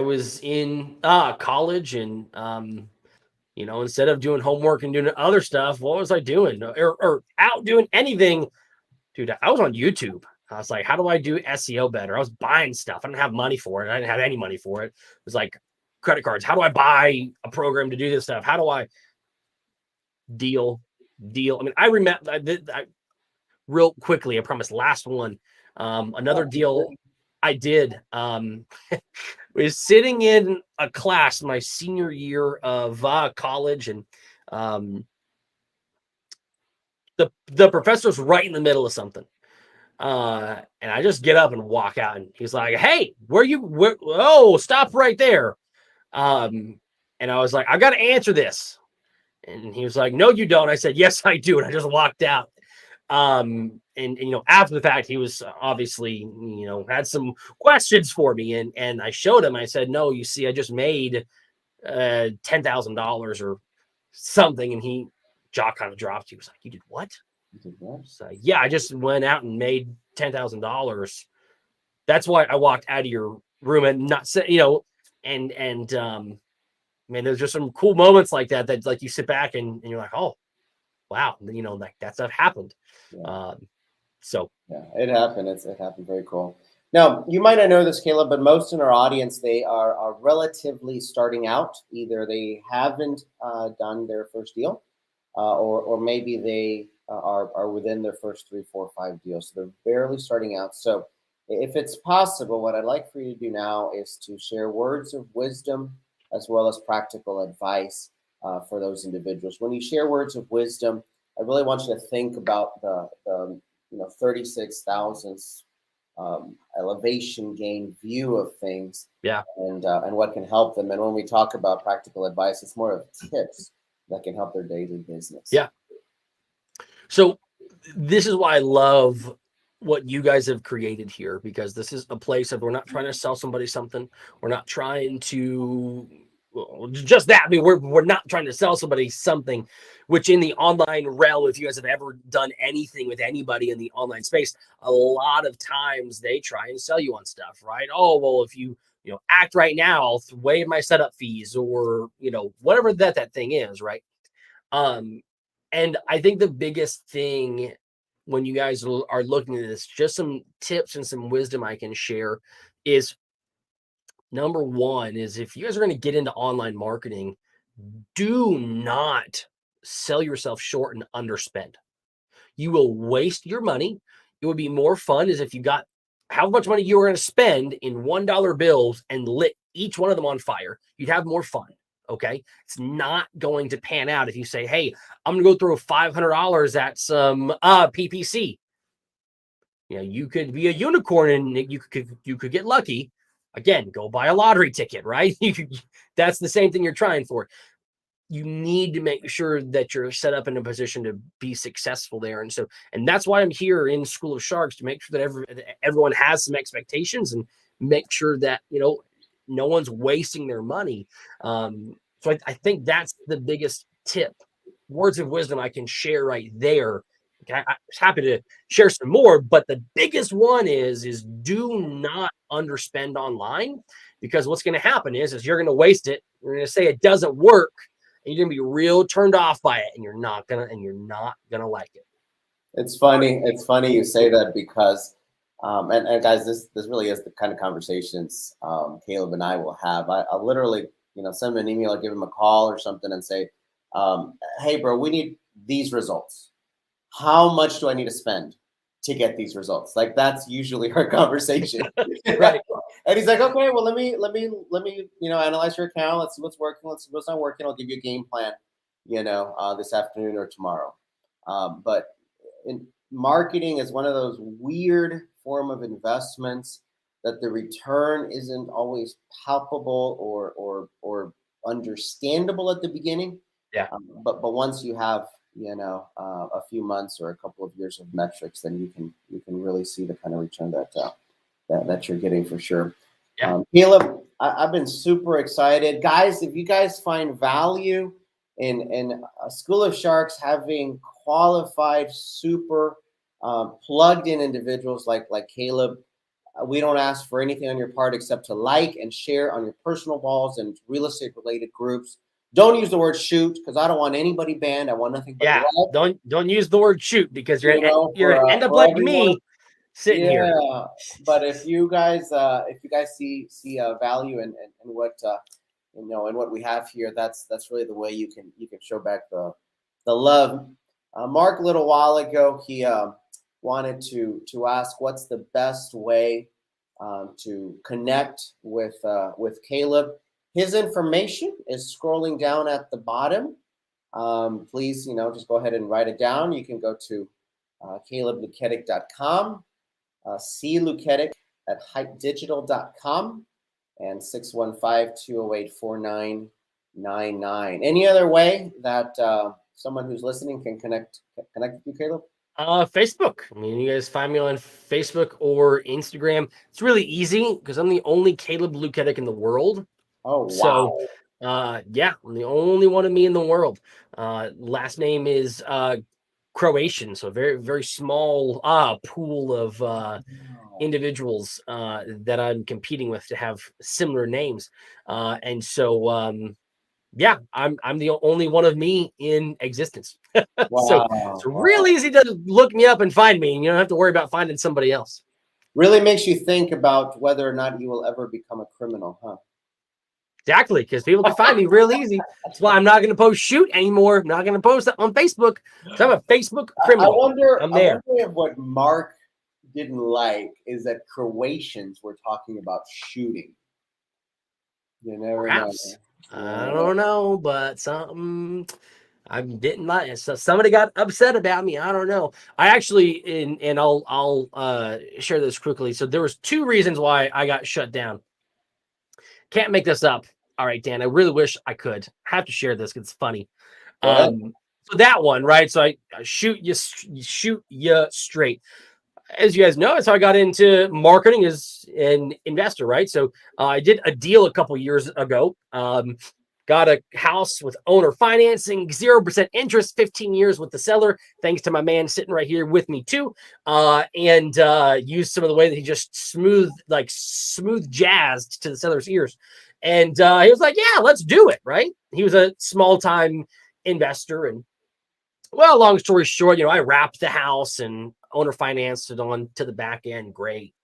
[SPEAKER 2] was in college, and instead of doing homework and doing other stuff, what was I doing? Or out doing anything, dude? I was on YouTube. I was like, how do I do SEO better? I was buying stuff. I didn't have money for it. I didn't have any money for it. It was like credit cards. How do I buy a program to do this stuff? How do I deal? I mean, I remember real quickly, I promise, last one. Another deal I did was sitting in a class my senior year of college, and the professor's right in the middle of something. And I just get up and walk out, and he's like, hey, stop right there. And I was like, I got to answer this. And he was like, no, you don't. I said, yes, I do. And I just walked out. And after the fact, he was obviously, had some questions for me, and I showed him. I said, no, you see, I just made $10,000 or something. And he jaw kind of dropped. He was like, you did what? So, yeah, I just went out and made $10,000. That's why I walked out of your room and not say, man, there's just some cool moments like that like you sit back and you're like, oh, wow, like that stuff happened.
[SPEAKER 1] Yeah.
[SPEAKER 2] Yeah,
[SPEAKER 1] it happened. It happened. Very cool. Now, you might not know this, Caleb, but most in our audience, they are relatively starting out. Either they haven't done their first deal, or maybe they are within their first 3, 4, 5 deals. So they're barely starting out. So if it's possible, what I'd like for you to do now is to share words of wisdom as well as practical advice for those individuals. When you share words of wisdom, I really want you to think about the 36,000 elevation gain view of things, and what can help them. And when we talk about practical advice, it's more of tips that can help their daily business.
[SPEAKER 2] Yeah. So this is why I love what you guys have created here, because this is a place of, we're not trying to sell somebody something. We're not trying to just that. I mean, we're not trying to sell somebody something, which in the online realm, if you guys have ever done anything with anybody in the online space, a lot of times they try and sell you on stuff, right? Oh, well, if you act right now, I'll waive my setup fees, or whatever that thing is, right? And I think the biggest thing when you guys are looking at this, just some tips and some wisdom I can share is, number one is, if you guys are going to get into online marketing, do not sell yourself short and underspend. You will waste your money. It would be more fun as if you got how much money you were going to spend in $1 bills and lit each one of them on fire. You'd have more fun. Okay. It's not going to pan out if you say, hey, I'm going to go throw $500 at some PPC. You could be a unicorn and you could get lucky. Again, go buy a lottery ticket, right? That's the same thing you're trying for. You need to make sure that you're set up in a position to be successful there. And that's why I'm here in School of Sharks, to make sure that everyone has some expectations and make sure that, no one's wasting their money. So I think that's the biggest tip, words of wisdom I can share right there, Okay, I was happy to share some more, but the biggest one is do not underspend online, because what's going to happen is you're going to waste it. You're going to say it doesn't work, and you're going to be real turned off by it, and you're not gonna like it.
[SPEAKER 1] It's funny. It's funny you say that because, and guys, this really is the kind of conversations Caleb and I will have. I'll literally, send him an email or give him a call or something and say, hey, bro, we need these results. How much do I need to spend to get these results? Like that's usually our conversation.
[SPEAKER 2] Right.
[SPEAKER 1] And he's like, okay, well, let me, analyze your account. Let's see what's working. Let's see what's not working. I'll give you a game plan, this afternoon or tomorrow. But in marketing is one of those weird form of investments that the return isn't always palpable or understandable at the beginning.
[SPEAKER 2] Yeah.
[SPEAKER 1] But once you have a few months or a couple of years of metrics, then you can really see the kind of return that you're getting for sure.
[SPEAKER 2] Yeah.
[SPEAKER 1] Caleb, I've been super excited, guys. If you guys find value in School of Sharks having qualified, super plugged in individuals like Caleb, we don't ask for anything on your part except to like and share on your personal walls and real estate related groups. Don't use the word shoot because I don't want anybody banned. I want nothing but
[SPEAKER 2] love. Don't use the word shoot because you're gonna end up
[SPEAKER 1] for
[SPEAKER 2] like
[SPEAKER 1] everyone.
[SPEAKER 2] me sitting here.
[SPEAKER 1] But if you guys see value in what in what we have here, that's really the way you can show back the love. Mark, a little while ago, he wanted to ask what's the best way to connect with Caleb. His information is scrolling down at the bottom. Please, just go ahead and write it down. You can go to calebluketic.com, cluketic at hypedigital.com, and 615-208-4999. Any other way that someone who's listening can connect with you, Caleb?
[SPEAKER 2] Facebook. I mean, you guys find me on Facebook or Instagram. It's really easy because I'm the only Caleb Luketic in the world.
[SPEAKER 1] Oh, wow.
[SPEAKER 2] So, yeah, I'm the only one of me in the world. Last name is Croatian, so very, very small pool of individuals that I'm competing with to have similar names. And so, yeah, I'm the only one of me in existence.
[SPEAKER 1] Wow.
[SPEAKER 2] So it's real easy to look me up and find me, and you don't have to worry about finding somebody else.
[SPEAKER 1] Really makes you think about whether or not you will ever become a criminal, huh?
[SPEAKER 2] Exactly, because people can find me real easy. That's why I'm not going to post shoot anymore. I'm not going to post that on Facebook. So I'm a Facebook criminal.
[SPEAKER 1] I wonder
[SPEAKER 2] if
[SPEAKER 1] what Mark didn't like is that Croatians were talking about shooting. You never know.
[SPEAKER 2] I don't know, but something I didn't like. So somebody got upset about me. I don't know. I actually, and I'll share this quickly. So there was 2 reasons why I got shut down. Can't make this up. All right, Dan. I really wish I could. I have to share this because it's funny. So that one, right? So I shoot you straight. As you guys know, that's how I got into marketing as an investor, right? So I did a deal a couple years ago. Got a house with owner financing, 0% interest, 15 years with the seller, thanks to my man sitting right here with me too. And used some of the way that he just smooth jazzed to the seller's ears. And he was like, yeah, let's do it, right? He was a small time investor. And well, long story short, I wrapped the house and owner financed it on to the back end. Great.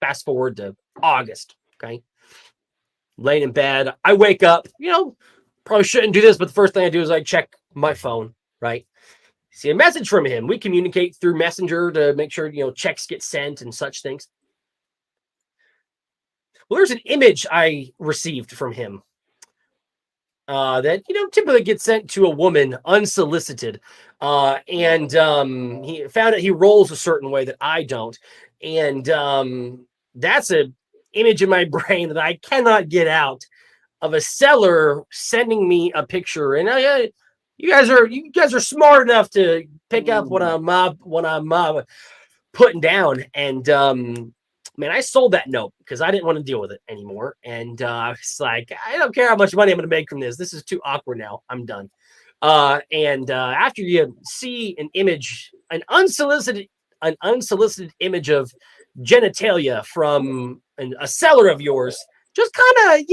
[SPEAKER 2] Fast forward to August. Okay. Laying in bed. I wake up, probably shouldn't do this, but the first thing I do is I check my phone, right? See a message from him. We communicate through Messenger to make sure, checks get sent and such things. Well, there's an image I received from him that typically gets sent to a woman unsolicited, and he found out he rolls a certain way that I don't, and that's a image in my brain that I cannot get out of a seller sending me a picture. And you guys are smart enough to pick up what I'm putting down, and man, I sold that note because I didn't want to deal with it anymore. And I was like, I don't care how much money I'm going to make from this. This is too awkward now. I'm done. And after you see an image, an unsolicited image of genitalia from a seller of yours, just kind of,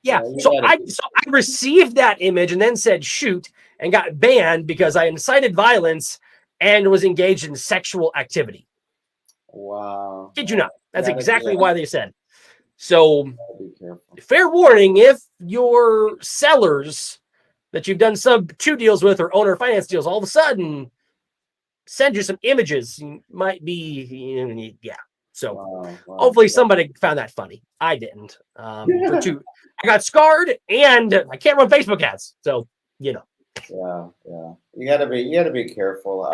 [SPEAKER 1] Yeah.
[SPEAKER 2] So I received that image and then said shoot and got banned because I incited violence and was engaged in sexual activity.
[SPEAKER 1] Wow.
[SPEAKER 2] Kid you not? That's exactly
[SPEAKER 1] Yeah.
[SPEAKER 2] why they said. So
[SPEAKER 1] Be careful.
[SPEAKER 2] fair warning, if your sellers that you've done sub 2 deals with or owner finance deals all of a sudden send you some images, you might be, yeah. So hopefully somebody found that funny. I didn't. For two, I got scarred and I can't run Facebook ads. So,
[SPEAKER 1] Yeah. You gotta be careful,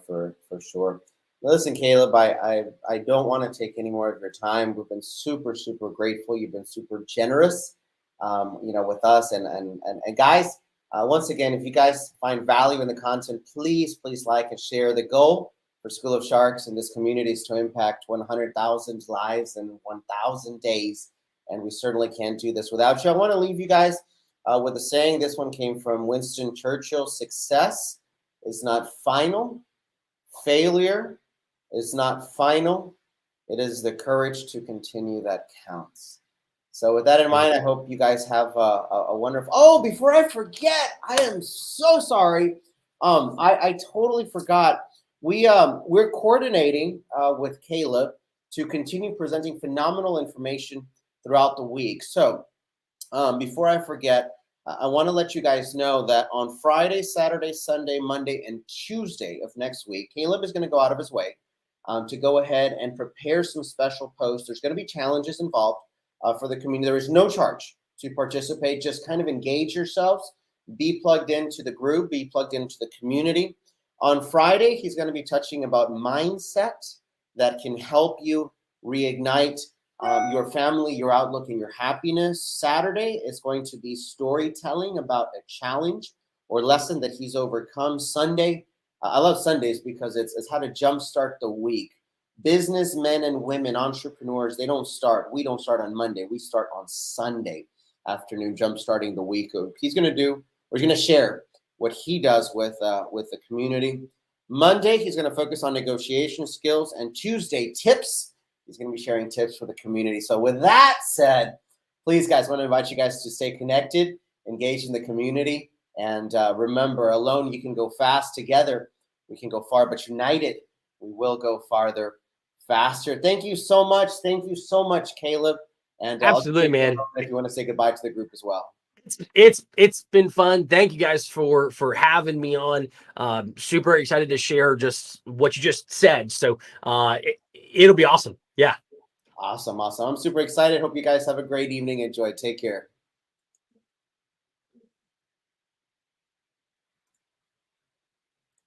[SPEAKER 1] for sure. Listen, Caleb, I don't want to take any more of your time. We've been super, super grateful. You've been super generous, with us and guys. Once again, if you guys find value in the content, please like and share. The goal for School of Sharks and this community is to impact 100,000 lives in 1,000 days, and we certainly can't do this without you. I want to leave you guys with a saying. This one came from Winston Churchill: "Success is not final. Failure is not final. It is the courage to continue that counts." So with that in mind, I hope you guys have a wonderful. Oh, before I forget, I am so sorry. I totally forgot. We're coordinating with Caleb to continue presenting phenomenal information throughout the week. So before I forget, I want to let you guys know that on Friday, Saturday, Sunday, Monday, and Tuesday of next week, Caleb is going to go out of his way to go ahead and prepare some special posts. There's going to be challenges involved for the community. There is no charge to participate. Just kind of engage yourselves, be plugged into the group, be plugged into the community. On Friday, he's going to be touching about mindset that can help you reignite your family, your outlook, and your happiness. Saturday is going to be storytelling about a challenge or lesson that he's overcome. Sunday, I love Sundays because it's how to jumpstart the week. Businessmen and women, entrepreneurs, we don't start on Monday. We start on Sunday afternoon, jumpstarting the week. He's going to share what he does with the community. Monday, he's going to focus on negotiation skills, and Tuesday, tips. He's going to be sharing tips for the community. So with that said, please, guys, I want to invite you guys to stay connected, engage in the community, and remember, alone you can go fast. Together we can go far, but united we will go farther, faster. Thank you so much. Thank you so much, Caleb. And
[SPEAKER 2] absolutely, man.
[SPEAKER 1] If you want to say goodbye to the group as well.
[SPEAKER 2] It's been fun. Thank you guys for having me on. Super excited to share just what you just said. So it'll be awesome. Yeah.
[SPEAKER 1] Awesome. I'm super excited. Hope you guys have a great evening. Enjoy. Take care.